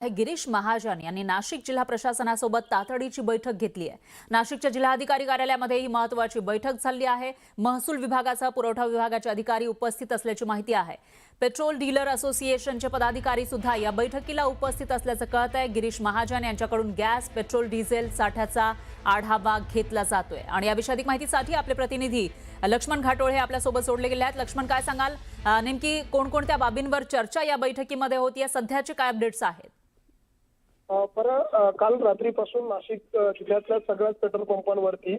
गिरीश महाजन यांनी नाशिक जिल्हा प्रशासनासोबत तातडीची बैठक घेतली आहे। नाशिकच्या जिल्हाधिकारी कार्यालयामध्ये ही महत्त्वाची बैठक झाली आहे। महसूल विभागाचा पुरवठा विभागाचे अधिकारी उपस्थित असल्याची माहिती आहे। पेट्रोल डीलर असोसिएशनचे पदाधिकारी सुद्धा या बैठकीला उपस्थित असल्याचं कळत आहे। गिरीश महाजन यांच्याकडून गॅस, पेट्रोल, डिझेल साठ्याचा आढावा घेतला जातोय आणि याविषयी अधिक माहितीसाठी आपले प्रतिनिधी लक्ष्मण घाटोळे आपल्या सोबत जोडले गेले आहेत। लक्ष्मण, काय सांगाल, नेमकी कोणकोणत्या बाबींवर चर्चा या बैठकीमध्ये होती, सध्याचे काय अपडेट्स आहेत? काल रात्रीपासून नाशिक जिल्ह्यातल्या सगळ्याच पेट्रोल पंपांवरती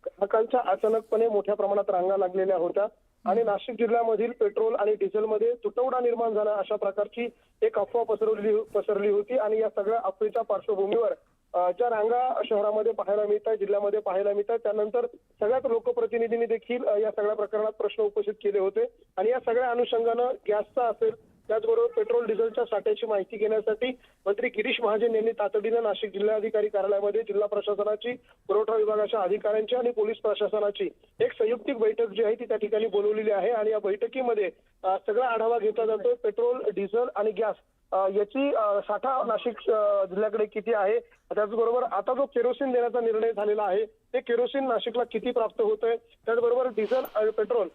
ग्राहकांच्या अचानकपणे मोठ्या प्रमाणात रांगा लागलेल्या होत्या आणि नाशिक जिल्ह्यामधील पेट्रोल आणि डिझेलमध्ये तुटवडा निर्माण झाला अशा प्रकारची एक अफवा पसरली होती। आणि या सगळ्या अफवेच्या पार्श्वभूमीवर ज्या रांगा शहरामध्ये पाहायला मिळतात, जिल्ह्यामध्ये पाहायला मिळतात, त्यानंतर सगळ्याच लोकप्रतिनिधींनी देखील या सगळ्या प्रकरणात प्रश्न उपस्थित केले होते आणि या सगळ्या अनुषंगानं गॅसचा असेल, त्याचबरोबर पेट्रोल डिझेलच्या साठ्याची माहिती घेण्यासाठी मंत्री गिरीश महाजन यांनी तातडीनं नाशिक जिल्हाधिकारी कार्यालयामध्ये जिल्हा प्रशासनाची, पुरवठा विभागाच्या अधिकाऱ्यांची आणि पोलीस प्रशासनाची एक संयुक्तिक बैठक जी आहे ती त्या ठिकाणी बोलवलेली आहे। आणि या बैठकीमध्ये सगळा आढावा घेतला जातोय। पेट्रोल, डिझेल आणि गॅस याची साठा नाशिक जिल्ह्याकडे किती आहे, त्याचबरोबर आता जो केरोसिन देण्याचा निर्णय झालेला आहे ते केरोसिन नाशिकला किती प्राप्त होतंय, त्याचबरोबर डिझेल आणि पेट्रोल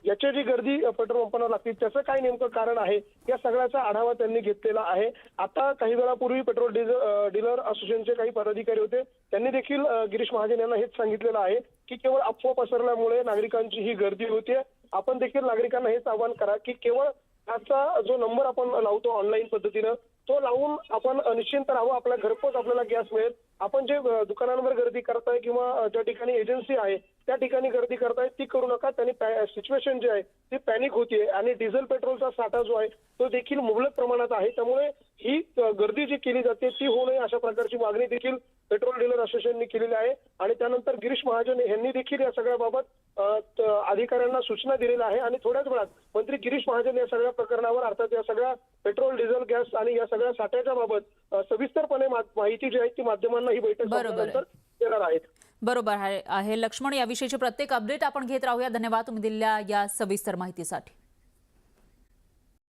याची जी गर्दी पेट्रोल पंपांवर लागते त्याचं काय नेमकं कारण आहे, या सगळ्याचा आढावा त्यांनी घेतलेला आहे। आता काही वेळापूर्वी पेट्रोल डीलर असोसिएशनचे काही पदाधिकारी होते, त्यांनी देखील गिरीश महाजन यांना हेच सांगितलेलं आहे की केवळ अफवा पसरल्यामुळे नागरिकांची ही गर्दी होते। आपण देखील नागरिकांना हेच आवाहन करा की केवळ त्याचा जो नंबर आपण लावतो ऑनलाईन पद्धतीनं तो लावून आपण निश्चिंत राहावं, आपल्या घरपोच आपल्याला गॅस मिळेल। आपण जे दुकानांवर गर्दी करताय किंवा ज्या ठिकाणी एजन्सी आहे त्या ठिकाणी गर्दी करताय ती करू नका। त्यांनी सिच्युएशन जी आहे ती पॅनिक होतीये आणि डिझेल पेट्रोलचा साठा जो आहे तो देखील मुबलक प्रमाणात आहे, त्यामुळे ही गर्दी जी केली जाते ती होऊ नये अशा प्रकारची मागणी देखील पेट्रोल डीलर असोसिएशनने केलेली आहे। आणि त्यानंतर गिरीश महाजन यांनी देखील या सगळ्याबाबत अधिकाऱ्यांना सूचना दिलेल्या आहे आणि थोड्याच वेळात मंत्री गिरीश महाजन या सगळ्या प्रकरणावर, अर्थात या सगळ्या पेट्रोल, डिझेल, गॅस आणि या सगळ्या साठ्याच्या बाबत सविस्तरपणे माहिती जी आहे ती माध्यमांना ही बैठक संपल्यानंतर देणार आहेत। बरोबर आहे लक्ष्मण, याविषयीची प्रत्येक अपडेट आपण घेत राहूया। धन्यवाद तुम्ही दिलेल्या या सविस्तर माहितीसाठी।